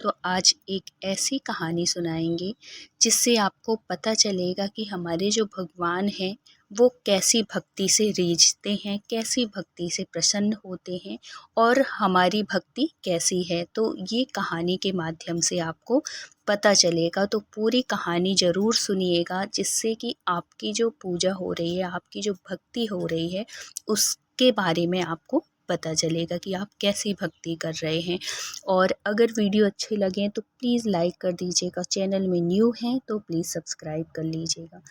तो आज एक ऐसी कहानी सुनाएंगे जिससे आपको पता चलेगा कि हमारे जो भगवान हैं वो कैसी भक्ति से रीझते हैं, कैसी भक्ति से प्रसन्न होते हैं और हमारी भक्ति कैसी है। तो ये कहानी के माध्यम से आपको पता चलेगा, तो पूरी कहानी ज़रूर सुनिएगा, जिससे कि आपकी जो पूजा हो रही है, आपकी जो भक्ति हो रही है, उसके बारे में आपको पता चलेगा कि आप कैसी भक्ति कर रहे हैं। और अगर वीडियो अच्छे लगें तो प्लीज़ लाइक कर दीजिएगा, चैनल में न्यू हैं तो प्लीज़ सब्सक्राइब कर लीजिएगा।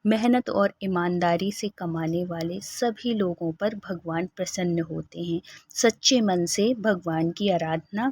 मेहनत और ईमानदारी से कमाने वाले सभी लोगों पर भगवान प्रसन्न होते हैं। सच्चे मन से भगवान की आराधना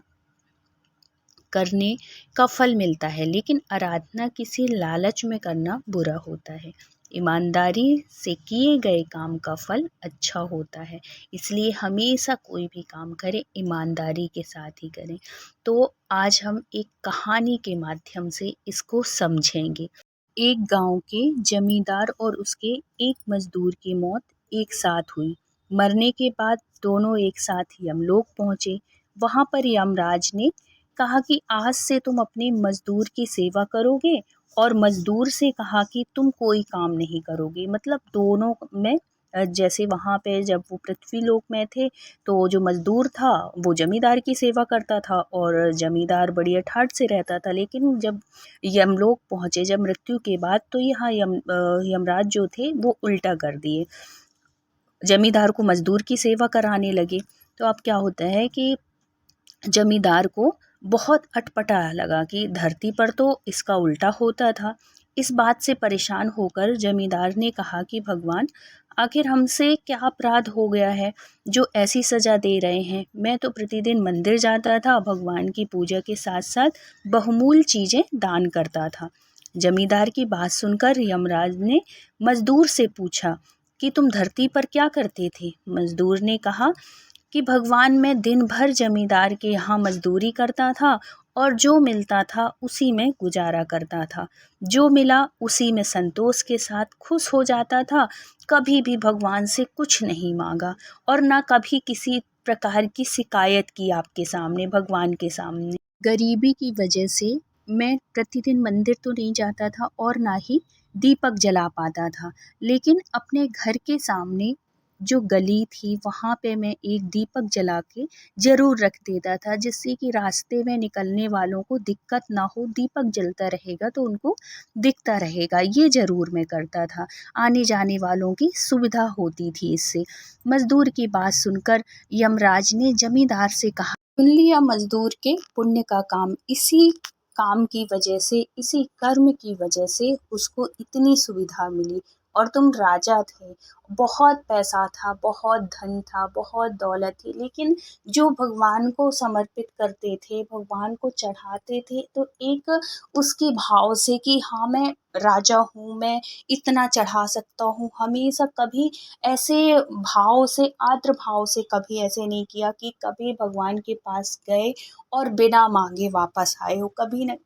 करने का फल मिलता है, लेकिन आराधना किसी लालच में करना बुरा होता है। ईमानदारी से किए गए काम का फल अच्छा होता है, इसलिए हमेशा कोई भी काम करें ईमानदारी के साथ ही करें। तो आज हम एक कहानी के माध्यम से इसको समझेंगे। एक गांव के जमींदार और उसके एक मजदूर की मौत एक साथ हुई। मरने के बाद दोनों एक साथ यमलोक पहुंचे। वहां पर यमराज ने कहा कि आज से तुम अपने मजदूर की सेवा करोगे, और मजदूर से कहा कि तुम कोई काम नहीं करोगे। मतलब दोनों में जैसे वहाँ पे जब वो पृथ्वी लोक में थे तो जो मजदूर था वो जमींदार की सेवा करता था और जमींदार बड़ी ठाठ से रहता था, लेकिन जब यमलोक पहुँचे, जब मृत्यु के बाद, तो यहाँ यमराज जो थे वो उल्टा कर दिए, जमींदार को मजदूर की सेवा कराने लगे। तो अब क्या होता है कि जमींदार को बहुत अटपटा लगा कि धरती पर तो इसका उल्टा होता था। इस बात से परेशान होकर जमींदार ने कहा कि भगवान, आखिर हमसे क्या अपराध हो गया है जो ऐसी सजा दे रहे हैं। मैं तो प्रतिदिन मंदिर जाता था, भगवान की पूजा के साथ साथ बहुमूल्य चीजें दान करता था। जमींदार की बात सुनकर यमराज ने मजदूर से पूछा कि तुम धरती पर क्या करते थे। मजदूर ने कहा कि भगवान, मैं दिन भर जमींदार के यहाँ मजदूरी करता था और जो मिलता था उसी में गुजारा करता था। जो मिला उसी में संतोष के साथ खुश हो जाता था। कभी भी भगवान से कुछ नहीं मांगा और ना कभी किसी प्रकार की शिकायत की आपके सामने, भगवान के सामने। गरीबी की वजह से मैं प्रतिदिन मंदिर तो नहीं जाता था और ना ही दीपक जला पाता था, लेकिन अपने घर के सामने जो गली थी वहाँ पे मैं एक दीपक जला के ज़रूर रख देता था, जिससे कि रास्ते में निकलने वालों को दिक्कत ना हो। दीपक जलता रहेगा तो उनको दिखता रहेगा, ये ज़रूर मैं करता था। आने जाने वालों की सुविधा होती थी इससे। मजदूर की बात सुनकर यमराज ने जमींदार से कहा, सुन लिया मजदूर के पुण्य का काम। इसी काम की वजह से, इसी कर्म की वजह से उसको इतनी सुविधा मिली। और तुम राजा थे, बहुत पैसा था, बहुत धन था, बहुत दौलत थी, लेकिन जो भगवान को समर्पित करते थे, भगवान को चढ़ाते थे, तो एक उसके भाव से कि हाँ मैं राजा हूँ, मैं इतना चढ़ा सकता हूँ, हमेशा कभी ऐसे भाव से, आद्र भाव से कभी ऐसे नहीं किया कि कभी भगवान के पास गए और बिना मांगे वापस आए हो। कभी न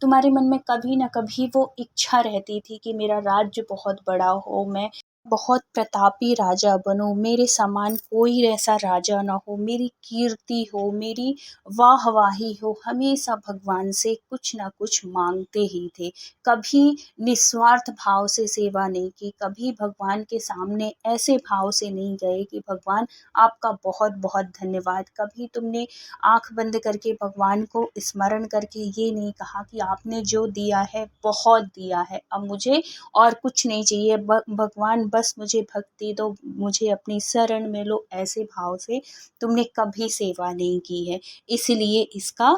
तुम्हारे मन में कभी न कभी वो इच्छा रहती थी कि मेरा राज्य बहुत बड़ा हो, मैं बहुत प्रतापी राजा बनूं, मेरे समान कोई ऐसा राजा ना हो, मेरी कीर्ति हो, मेरी वाहवाही हो। हमेशा भगवान से कुछ ना कुछ मांगते ही थे। कभी निस्वार्थ भाव से सेवा नहीं की, कभी भगवान के सामने ऐसे भाव से नहीं गए कि भगवान आपका बहुत बहुत धन्यवाद। कभी तुमने आंख बंद करके भगवान को स्मरण करके ये नहीं कहा कि आपने जो दिया है बहुत दिया है, अब मुझे और कुछ नहीं चाहिए, भगवान बस मुझे भक्ति दो, मुझे अपनी शरण में लो। ऐसे भाव से तुमने कभी सेवा नहीं की है, इसलिए इसका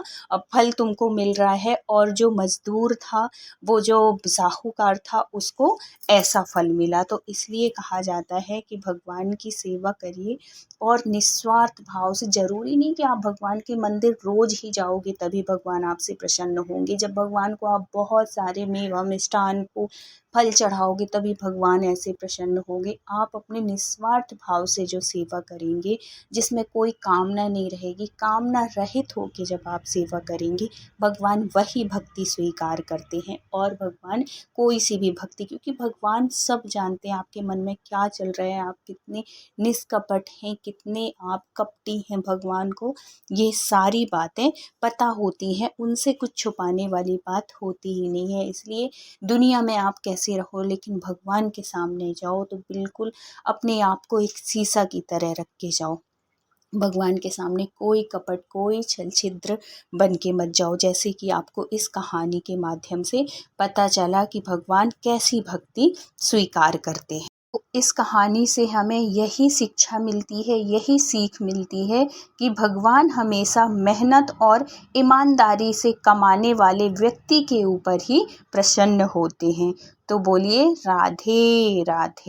फल तुमको मिल रहा है। और जो मजदूर था, वो जो साहूकार था, उसको ऐसा फल मिला। तो इसलिए कहा जाता है कि भगवान की सेवा करिए और निस्वार्थ भाव से। जरूरी नहीं कि आप भगवान के मंदिर रोज ही जाओगे तभी भगवान आपसे प्रसन्न होंगे। जब भगवान को आप बहुत सारे मेवा मिष्ठान को फल चढ़ाओगे तभी भगवान ऐसे प्रसन्न होंगे। आप अपने निस्वार्थ भाव से जो सेवा करेंगे, जिसमें कोई कामना नहीं रहेगी, कामना रहित होके जब आप सेवा करेंगे, भगवान वही भक्ति स्वीकार करते हैं। और भगवान कोई सी भी भक्ति, क्योंकि भगवान सब जानते हैं आपके मन में क्या चल रहा है, आप कितने निष्कपट हैं, कितने आप कपटी हैं, भगवान को ये सारी बातें पता होती हैं। उनसे कुछ छुपाने वाली बात होती ही नहीं है। इसलिए दुनिया में आप कैसे रहो, लेकिन भगवान के सामने जाओ तो बिल्कुल अपने आप को एक शीशा की तरह रख के जाओ। भगवान के सामने कोई कपट, कोई छल छिद्र बन के मत जाओ। जैसे कि आपको इस कहानी के माध्यम से पता चला कि भगवान कैसी भक्ति स्वीकार करते हैं। तो इस कहानी से हमें यही शिक्षा मिलती है, यही सीख मिलती है कि भगवान हमेशा मेहनत और ईमानदारी से कमाने वाले व्यक्ति के ऊपर ही प्रसन्न होते हैं। तो बोलिए राधे राधे।